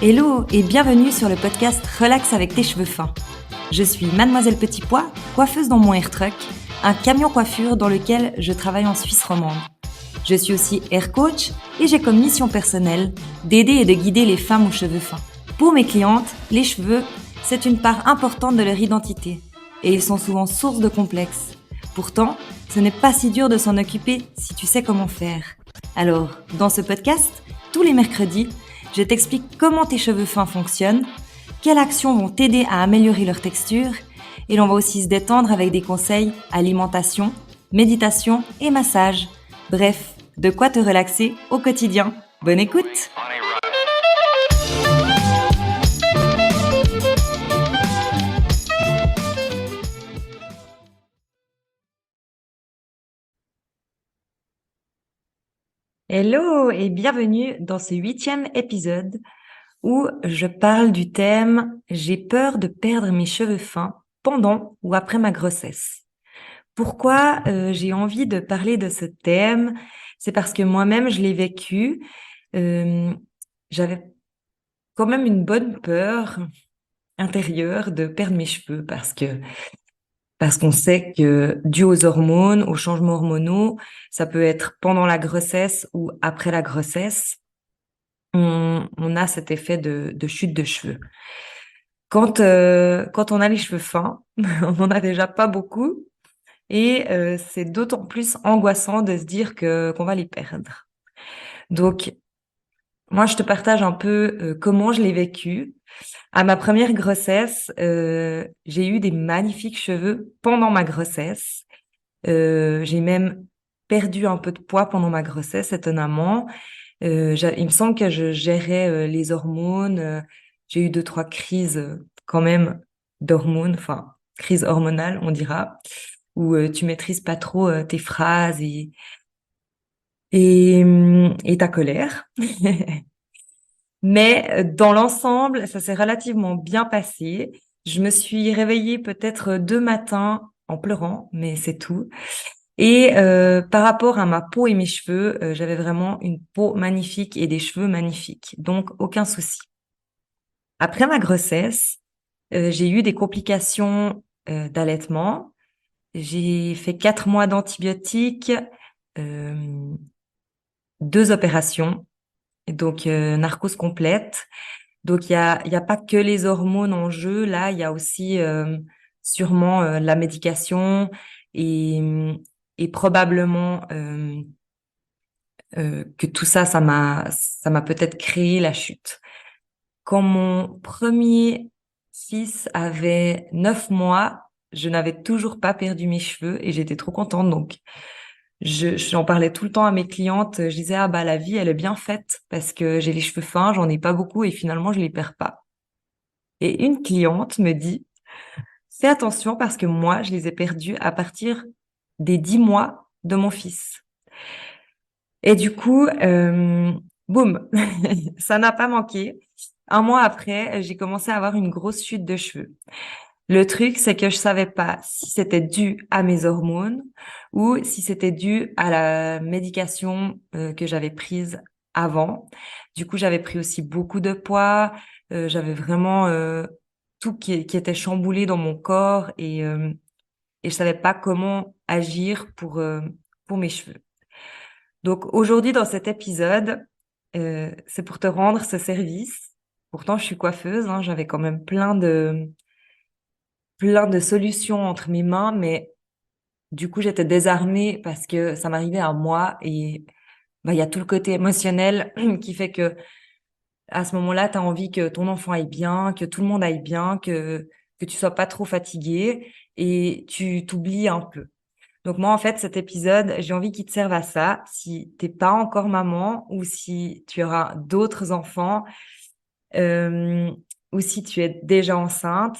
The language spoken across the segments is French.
Hello et bienvenue sur le podcast Relax avec tes cheveux fins. Je suis Mademoiselle Petit Pois, coiffeuse dans mon air truck, un camion coiffure dans lequel je travaille en Suisse romande. Je suis aussi hair coach et j'ai comme mission personnelle d'aider et de guider les femmes aux cheveux fins. Pour mes clientes, les cheveux, c'est une part importante de leur identité et ils sont souvent source de complexes. Pourtant, ce n'est pas si dur de s'en occuper si tu sais comment faire. Alors, dans ce podcast, tous les mercredis, je t'explique comment tes cheveux fins fonctionnent, quelles actions vont t'aider à améliorer leur texture, et l'on va aussi se détendre avec des conseils alimentation, méditation et massage. Bref, de quoi te relaxer au quotidien. Bonne écoute! Hello et bienvenue dans ce 8e épisode où je parle du thème « J'ai peur de perdre mes cheveux fins pendant ou après ma grossesse ». Pourquoi j'ai envie de parler de ce thème? C'est parce que moi-même, je l'ai vécu. J'avais quand même une bonne peur intérieure de perdre mes cheveux parce qu'on sait que dû aux hormones, aux changements hormonaux, ça peut être pendant la grossesse ou après la grossesse, on a cet effet de chute de cheveux. Quand on a les cheveux fins, on n'en a déjà pas beaucoup et c'est d'autant plus angoissant de se dire qu'on va les perdre. Donc, moi, je te partage un peu comment je l'ai vécu. À ma première grossesse, j'ai eu des magnifiques cheveux pendant ma grossesse. J'ai même perdu un peu de poids pendant ma grossesse, étonnamment. Il me semble que je gérais les hormones. J'ai eu 2-3 crises quand même d'hormones, enfin, crise hormonale, on dira, où tu maîtrises pas trop tes phrases et ta colère. Mais dans l'ensemble, ça s'est relativement bien passé. Je me suis réveillée peut-être 2 matins en pleurant, mais c'est tout. Et par rapport à ma peau et mes cheveux, j'avais vraiment une peau magnifique et des cheveux magnifiques, donc aucun souci. Après ma grossesse, j'ai eu des complications d'allaitement. J'ai fait 4 mois d'antibiotiques, 2 opérations, donc narcose complète. Donc il y a pas que les hormones en jeu, là, il y a aussi sûrement la médication et, et probablement que tout ça, ça m'a peut-être créé la chute. Quand mon premier fils avait 9 mois, je n'avais toujours pas perdu mes cheveux et j'étais trop contente. Donc, j'en parlais tout le temps à mes clientes. Je disais, ah bah, la vie, elle est bien faite parce que j'ai les cheveux fins, j'en ai pas beaucoup et finalement, je les perds pas. Et une cliente me dit, fais attention parce que moi, je les ai perdus à partir des 10 mois de mon fils. Et du coup, boum, ça n'a pas manqué. Un mois après, j'ai commencé à avoir une grosse chute de cheveux. Le truc, c'est que je savais pas si c'était dû à mes hormones ou si c'était dû à la médication que j'avais prise avant. Du coup, j'avais pris aussi beaucoup de poids. J'avais vraiment tout qui était chamboulé dans mon corps et je savais pas comment agir pour mes cheveux. Donc aujourd'hui, dans cet épisode, c'est pour te rendre ce service. Pourtant, je suis coiffeuse, hein, j'avais quand même plein de solutions entre mes mains, mais du coup, j'étais désarmée parce que ça m'arrivait à moi et bah, il y a tout le côté émotionnel qui fait que à ce moment-là, tu as envie que ton enfant aille bien, que tout le monde aille bien, que tu sois pas trop fatiguée et tu t'oublies un peu. Donc moi, en fait, cet épisode, j'ai envie qu'il te serve à ça. Si t'es pas encore maman ou si tu auras d'autres enfants euh, ou si tu es déjà enceinte,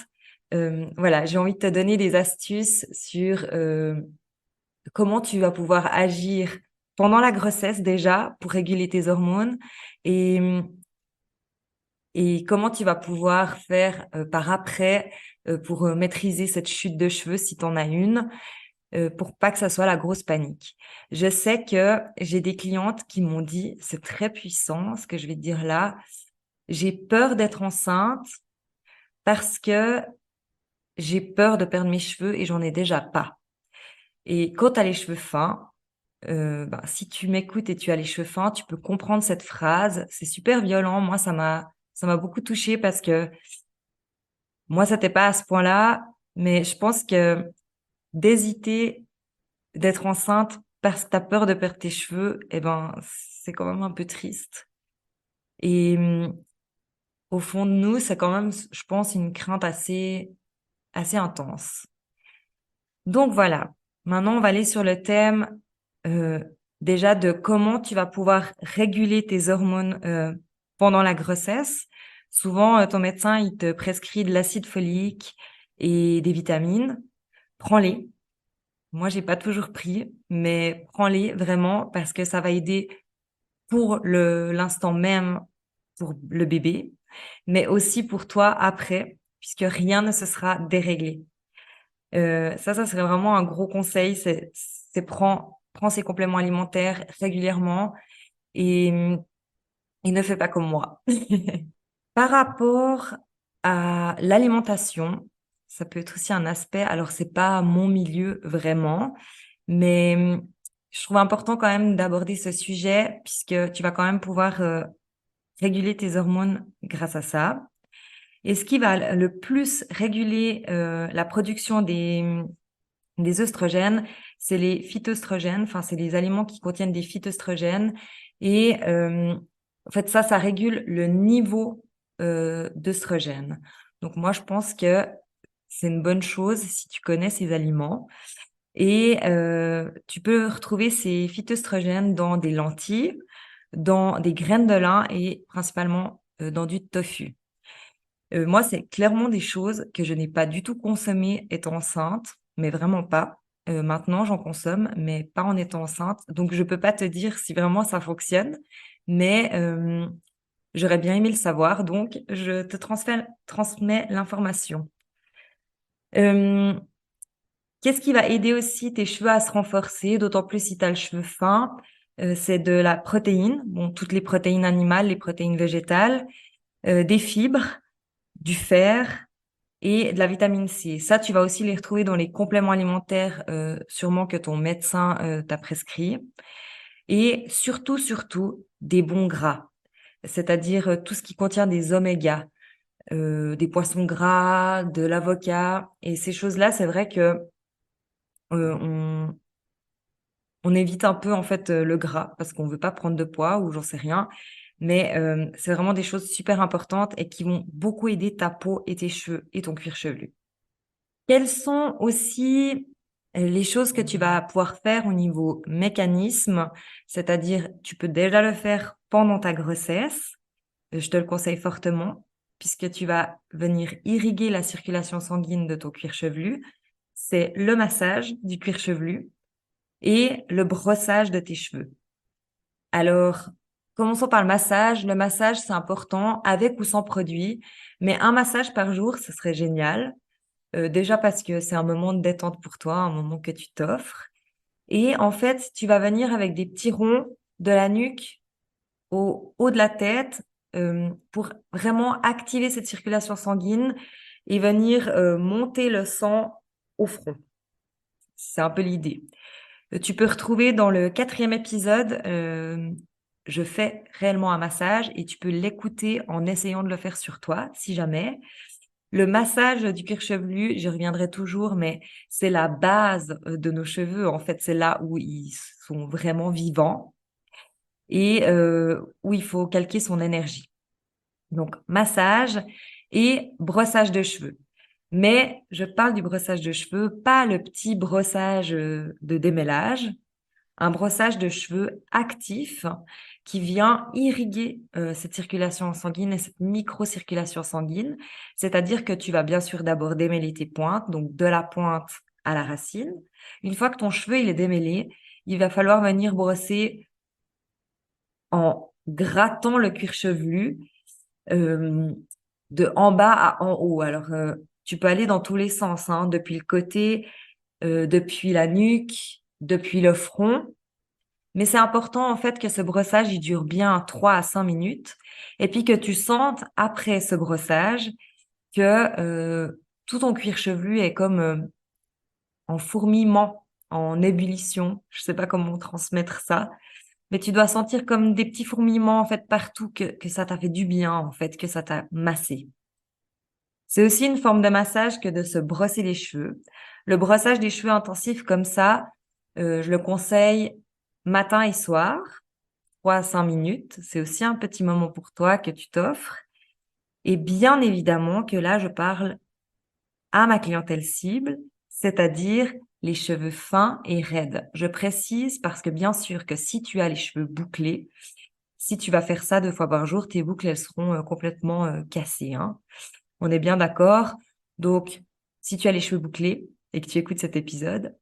voilà, j'ai envie de te donner des astuces sur comment tu vas pouvoir agir pendant la grossesse déjà pour réguler tes hormones et, et comment tu vas pouvoir faire par après pour maîtriser cette chute de cheveux si tu en as une pour pas que ça soit la grosse panique. Je sais que j'ai des clientes qui m'ont dit, c'est très puissant ce que je vais te dire là, j'ai peur d'être enceinte parce que j'ai peur de perdre mes cheveux et j'en ai déjà pas. Et quand tu as les cheveux fins, si tu m'écoutes et tu as les cheveux fins, tu peux comprendre cette phrase. C'est super violent. Moi, ça m'a beaucoup touchée parce que moi, c'était pas à ce point-là, mais je pense que d'hésiter d'être enceinte parce que tu as peur de perdre tes cheveux, eh ben, c'est quand même un peu triste. Et au fond de nous, c'est quand même, je pense, une crainte assez intense. Donc voilà. Maintenant, on va aller sur le thème euh, déjà de comment tu vas pouvoir réguler tes hormones pendant la grossesse. Souvent, ton médecin, il te prescrit de l'acide folique et des vitamines. Prends-les. Moi, j'ai pas toujours pris, mais prends-les vraiment parce que ça va aider pour l'instant même pour le bébé, mais aussi pour toi après, puisque rien ne se sera déréglé. Ça serait vraiment un gros conseil, c'est prends ces compléments alimentaires régulièrement et, et ne fais pas comme moi. Par rapport à l'alimentation, ça peut être aussi un aspect, alors c'est pas mon milieu vraiment, mais je trouve important quand même d'aborder ce sujet puisque tu vas quand même pouvoir réguler tes hormones grâce à ça. Et ce qui va le plus réguler la production des œstrogènes, c'est les phytoestrogènes, enfin c'est les aliments qui contiennent des phytoestrogènes. Et en fait, ça régule le niveau d'œstrogènes. Donc moi, je pense que c'est une bonne chose si tu connais ces aliments. Et tu peux retrouver ces phytoestrogènes dans des lentilles, dans des graines de lin et principalement dans du tofu. Moi, c'est clairement des choses que je n'ai pas du tout consommées étant enceinte, mais vraiment pas. Maintenant, j'en consomme, mais pas en étant enceinte. Donc, je peux pas te dire si vraiment ça fonctionne, mais j'aurais bien aimé le savoir. Donc, je te transmets l'information. Euh, Qu'est-ce qui va aider aussi tes cheveux à se renforcer, d'autant plus si tu as le cheveu fin? C'est de la protéine, bon, toutes les protéines animales, les protéines végétales, des fibres, du fer et de la vitamine C. Ça, tu vas aussi les retrouver dans les compléments alimentaires, sûrement que ton médecin t'a prescrit. Et surtout, des bons gras, c'est-à-dire tout ce qui contient des omégas, des poissons gras, de l'avocat. Et ces choses-là, c'est vrai que euh, on, on évite un peu en fait le gras parce qu'on veut pas prendre de poids ou j'en sais rien. Mais c'est vraiment des choses super importantes et qui vont beaucoup aider ta peau et tes cheveux et ton cuir chevelu. Quelles sont aussi les choses que tu vas pouvoir faire au niveau mécanisme, c'est-à-dire tu peux déjà le faire pendant ta grossesse, je te le conseille fortement, puisque tu vas venir irriguer la circulation sanguine de ton cuir chevelu, c'est le massage du cuir chevelu et le brossage de tes cheveux. Alors, commençons par le massage. Le massage, c'est important, avec ou sans produit, mais un massage par jour, ce serait génial. Déjà parce que c'est un moment de détente pour toi, un moment que tu t'offres. Et en fait, tu vas venir avec des petits ronds de la nuque au haut de la tête pour vraiment activer cette circulation sanguine et venir monter le sang au front. C'est un peu l'idée. Tu peux retrouver dans le 4e épisode, je fais réellement un massage et tu peux l'écouter en essayant de le faire sur toi, si jamais. Le massage du cuir chevelu, j'y reviendrai toujours, mais c'est la base de nos cheveux. En fait, c'est là où ils sont vraiment vivants et où il faut calquer son énergie. Donc, massage et brossage de cheveux. Mais je parle du brossage de cheveux, pas le petit brossage de démêlage, un brossage de cheveux actif qui vient irriguer cette circulation sanguine et cette microcirculation sanguine. C'est-à-dire que tu vas bien sûr d'abord démêler tes pointes, donc de la pointe à la racine. Une fois que ton cheveu il est démêlé, il va falloir venir brosser en grattant le cuir chevelu euh, de en bas à en haut. Alors, tu peux aller dans tous les sens, hein, depuis le côté, depuis la nuque, depuis le front. Mais c'est important, en fait, que ce brossage, il dure bien 3 à 5 minutes. Et puis que tu sentes, après ce brossage, que tout ton cuir chevelu est comme en fourmillement, en ébullition. Je sais pas comment transmettre ça. Mais tu dois sentir comme des petits fourmillements, en fait, partout, que ça t'a fait du bien, en fait, que ça t'a massé. C'est aussi une forme de massage que de se brosser les cheveux. Le brossage des cheveux intensif comme ça, je le conseille matin et soir, 3 à 5 minutes. C'est aussi un petit moment pour toi que tu t'offres. Et bien évidemment que là, je parle à ma clientèle cible, c'est-à-dire les cheveux fins et raides. Je précise parce que bien sûr que si tu as les cheveux bouclés, si tu vas faire ça 2 fois par jour, tes boucles, elles seront complètement cassées, hein. On est bien d'accord? Donc, si tu as les cheveux bouclés et que tu écoutes cet épisode,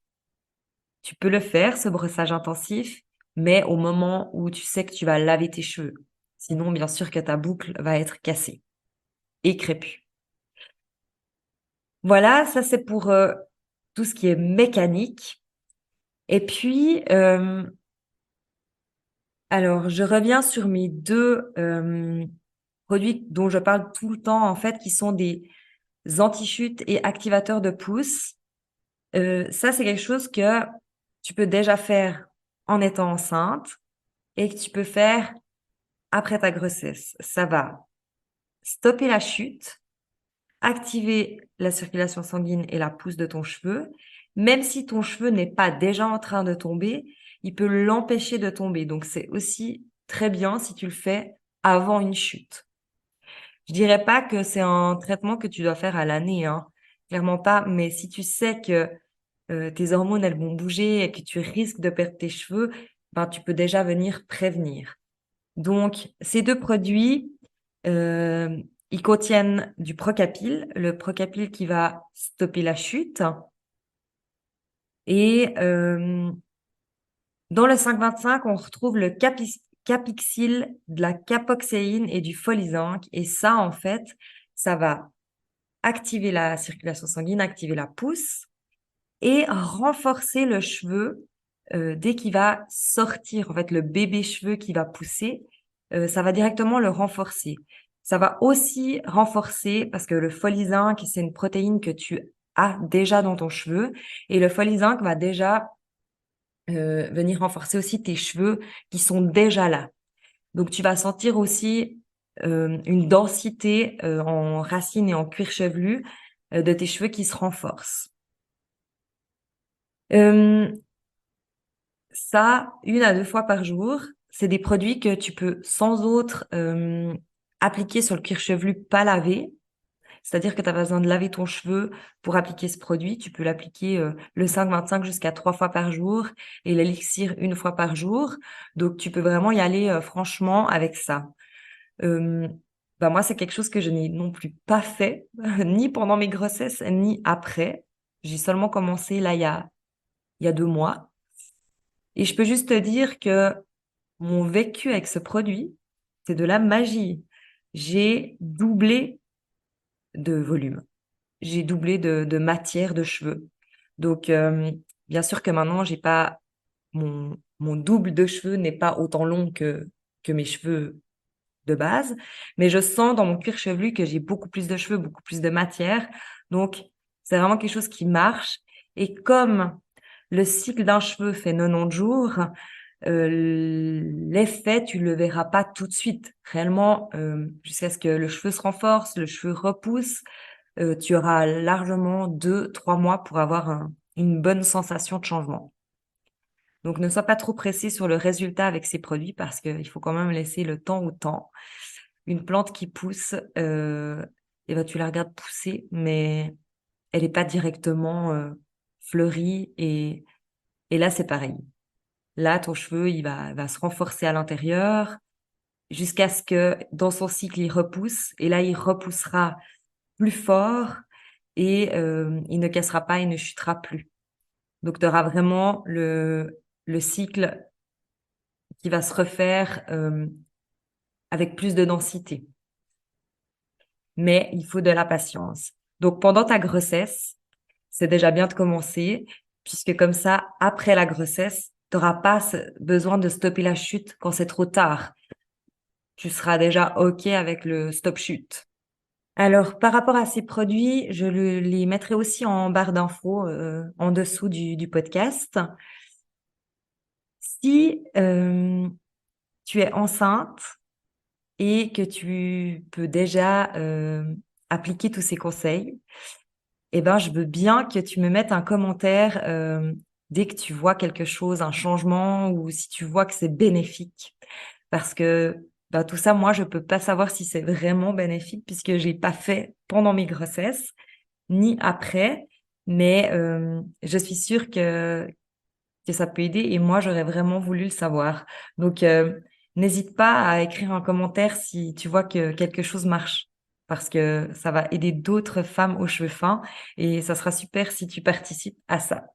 tu peux le faire, ce brossage intensif, mais au moment où tu sais que tu vas laver tes cheveux. Sinon, bien sûr que ta boucle va être cassée et crépue. Voilà, ça c'est pour tout ce qui est mécanique. Et puis, alors, je reviens sur mes deux produits dont je parle tout le temps, en fait, qui sont des anti-chutes et activateurs de pousse. Ça, c'est quelque chose que tu peux déjà faire en étant enceinte et que tu peux faire après ta grossesse. Ça va stopper la chute, activer la circulation sanguine et la pousse de ton cheveu. Même si ton cheveu n'est pas déjà en train de tomber, il peut l'empêcher de tomber. Donc, c'est aussi très bien si tu le fais avant une chute. Je dirais pas que c'est un traitement que tu dois faire à l'année, hein. Clairement pas. Mais si tu sais que tes hormones, elles vont bouger et que tu risques de perdre tes cheveux, ben, tu peux déjà venir prévenir. Donc, ces deux produits, euh, ils contiennent du Procapil, le Procapil qui va stopper la chute. Et dans le 5,25, on retrouve le Capixyl, de la capoxéine et du Folizinc. Et ça, en fait, ça va activer la circulation sanguine, activer la pousse et renforcer le cheveu dès qu'il va sortir. En fait, le bébé cheveu qui va pousser, ça va directement le renforcer. Ça va aussi renforcer, parce que le folizinc, c'est une protéine que tu as déjà dans ton cheveu, et le folizinc va déjà venir renforcer aussi tes cheveux qui sont déjà là. Donc, tu vas sentir aussi une densité en racines et en cuir chevelu de tes cheveux qui se renforcent. Euh, Ça, 1 à 2 fois par jour, c'est des produits que tu peux sans autre appliquer sur le cuir chevelu pas lavé. C'est-à-dire que tu as besoin de laver ton cheveu pour appliquer ce produit. Tu peux l'appliquer le 5,25 jusqu'à 3 fois par jour et l'élixir 1 fois par jour. Donc, tu peux vraiment y aller franchement avec ça. Euh, Bah moi, c'est quelque chose que je n'ai non plus pas fait, ni pendant mes grossesses, ni après. J'ai seulement commencé là il y a 2 mois. Et je peux juste te dire que mon vécu avec ce produit, c'est de la magie. J'ai doublé de volume. J'ai doublé de matière de cheveux. Donc, bien sûr que maintenant, j'ai pas mon double de cheveux n'est pas autant long que mes cheveux de base, mais je sens dans mon cuir chevelu que j'ai beaucoup plus de cheveux, beaucoup plus de matière. Donc, c'est vraiment quelque chose qui marche. Et comme le cycle d'un cheveu fait 90 jours, l'effet, tu le verras pas tout de suite. Réellement, jusqu'à ce que le cheveu se renforce, le cheveu repousse, tu auras largement 2, 3 mois pour avoir une bonne sensation de changement. Donc, ne sois pas trop pressé sur le résultat avec ces produits parce qu'il faut quand même laisser le temps au temps. Une plante qui pousse, et ben, tu la regardes pousser, mais elle n'est pas directement fleurie. Et là, c'est pareil. Là, ton cheveu, il va se renforcer à l'intérieur jusqu'à ce que dans son cycle, il repousse. Et là, il repoussera plus fort et il ne cassera pas, il ne chutera plus. Donc, tu auras vraiment le cycle qui va se refaire avec plus de densité. Mais il faut de la patience. Donc, pendant ta grossesse, c'est déjà bien de commencer, puisque comme ça, après la grossesse, tu n'auras pas besoin de stopper la chute quand c'est trop tard. Tu seras déjà OK avec le stop chute. Alors, par rapport à ces produits, les mettrai aussi en barre d'infos en dessous du podcast. Si tu es enceinte et que tu peux déjà appliquer tous ces conseils, eh ben, je veux bien que tu me mettes un commentaire dès que tu vois quelque chose, un changement, ou si tu vois que c'est bénéfique. Parce que bah, tout ça, moi, je peux pas savoir si c'est vraiment bénéfique puisque j'ai pas fait pendant mes grossesses ni après, mais je suis sûre que ça peut aider et moi, j'aurais vraiment voulu le savoir. Donc, n'hésite pas à écrire un commentaire si tu vois que quelque chose marche parce que ça va aider d'autres femmes aux cheveux fins et ça sera super si tu participes à ça.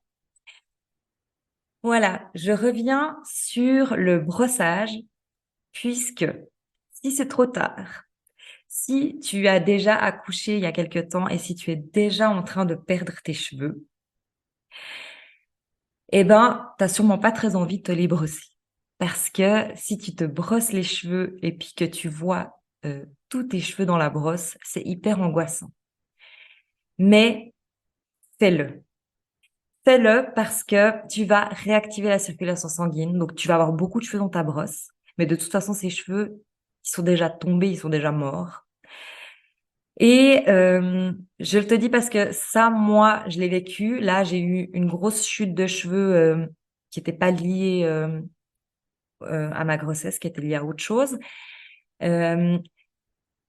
Voilà, je reviens sur le brossage puisque si c'est trop tard, si tu as déjà accouché il y a quelque temps et si tu es déjà en train de perdre tes cheveux, eh ben, t'as sûrement pas très envie de te les brosser. Parce que si tu te brosses les cheveux et puis que tu vois tous tes cheveux dans la brosse, c'est hyper angoissant. Mais fais-le. Fais-le parce que tu vas réactiver la circulation sanguine. Donc, tu vas avoir beaucoup de cheveux dans ta brosse. Mais de toute façon, ces cheveux, ils sont déjà tombés, ils sont déjà morts. Et je te dis parce que ça, moi, je l'ai vécu. Là, j'ai eu une grosse chute de cheveux qui n'était pas liée à ma grossesse, qui était liée à autre chose. Euh,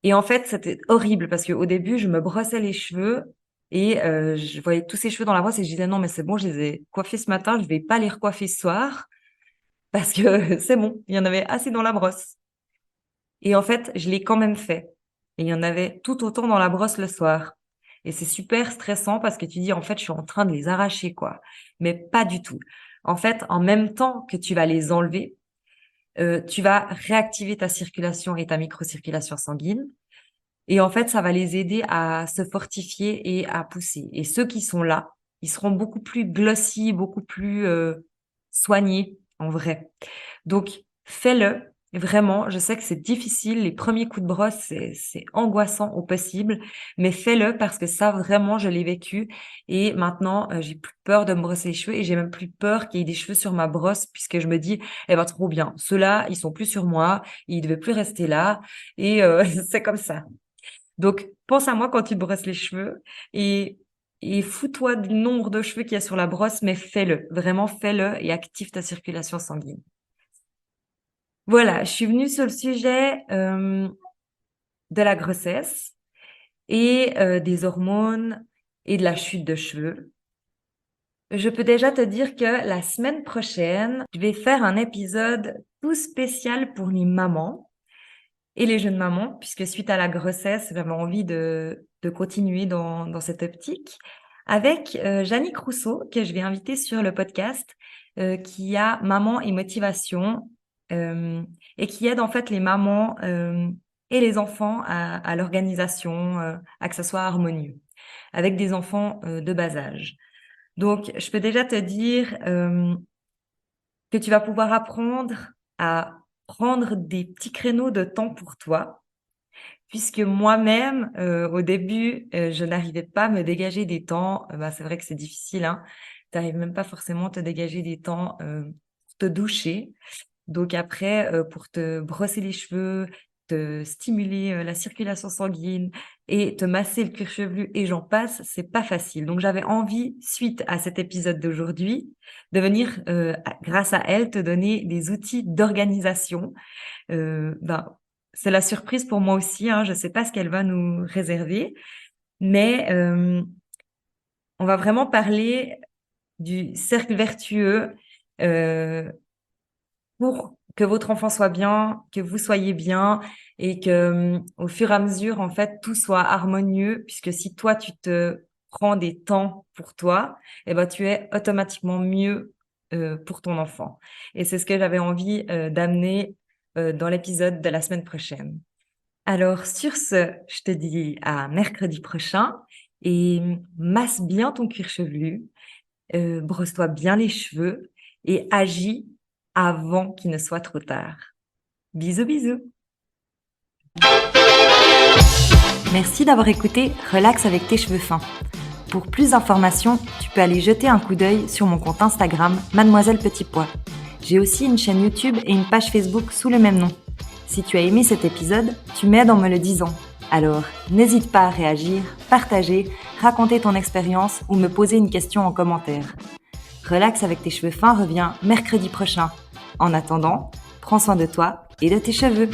et en fait, c'était horrible parce qu'au début, je me brossais les cheveux et je voyais tous ces cheveux dans la brosse et je disais non, mais c'est bon, je les ai coiffés ce matin, je vais pas les recoiffer ce soir parce que c'est bon, il y en avait assez dans la brosse. Et en fait, je l'ai quand même fait. Et il y en avait tout autant dans la brosse le soir. Et c'est super stressant parce que tu dis, en fait, je suis en train de les arracher, quoi. Mais pas du tout. En fait, en même temps que tu vas les enlever, tu vas réactiver ta circulation et ta microcirculation sanguine. Et en fait, ça va les aider à se fortifier et à pousser. Et ceux qui sont là, ils seront beaucoup plus glossy, beaucoup plus soignés, en vrai. Donc, fais-le. Vraiment, je sais que c'est difficile. Les premiers coups de brosse, c'est angoissant au possible, mais fais-le parce que ça, vraiment, je l'ai vécu. Et maintenant, j'ai plus peur de me brosser les cheveux et j'ai même plus peur qu'il y ait des cheveux sur ma brosse puisque je me dis, eh ben, trop bien. Ceux-là, ils sont plus sur moi. Ils devaient plus rester là. Et c'est comme ça. Donc, pense à moi quand tu te brosses les cheveux et, et fous-toi du nombre de cheveux qu'il y a sur la brosse, mais fais-le. Vraiment, fais-le et active ta circulation sanguine. Voilà, je suis venue sur le sujet de la grossesse et des hormones et de la chute de cheveux. Je peux déjà te dire que la semaine prochaine, je vais faire un épisode tout spécial pour les mamans et les jeunes mamans, puisque suite à la grossesse, j'avais envie de continuer dans cette optique, avec Jannick Rousseau, que je vais inviter sur le podcast, qui a Maman et Motivation, euh, et qui aide en fait les mamans et les enfants à l'organisation, à que ça soit harmonieux, avec des enfants de bas âge. Donc, je peux déjà te dire que tu vas pouvoir apprendre à prendre des petits créneaux de temps pour toi, puisque moi-même, au début, je n'arrivais pas à me dégager des temps. Bah, c'est vrai que c'est difficile, hein. Tu n'arrives même pas forcément à te dégager des temps pour te doucher. Donc après, pour te brosser les cheveux, te stimuler la circulation sanguine et te masser le cuir chevelu et j'en passe, c'est pas facile. Donc j'avais envie, suite à cet épisode d'aujourd'hui, de venir, grâce à elle, te donner des outils d'organisation. Ben, c'est la surprise pour moi aussi, hein. Je sais pas ce qu'elle va nous réserver, mais on va vraiment parler du cercle vertueux. Euh, pour que votre enfant soit bien, que vous soyez bien et que au fur et à mesure, en fait, tout soit harmonieux, puisque si toi, tu te prends des temps pour toi, eh ben, tu es automatiquement mieux pour ton enfant. Et c'est ce que j'avais envie d'amener dans l'épisode de la semaine prochaine. Alors, sur ce, je te dis à mercredi prochain et masse bien ton cuir chevelu, brosse-toi bien les cheveux et agis avant qu'il ne soit trop tard. Bisous, bisous. Merci d'avoir écouté Relax avec tes cheveux fins. Pour plus d'informations, tu peux aller jeter un coup d'œil sur mon compte Instagram Mademoiselle Petit Pois. J'ai aussi une chaîne YouTube et une page Facebook sous le même nom. Si tu as aimé cet épisode, tu m'aides en me le disant. Alors, n'hésite pas à réagir, partager, raconter ton expérience ou me poser une question en commentaire. Relax avec tes cheveux fins revient mercredi prochain. En attendant, prends soin de toi et de tes cheveux.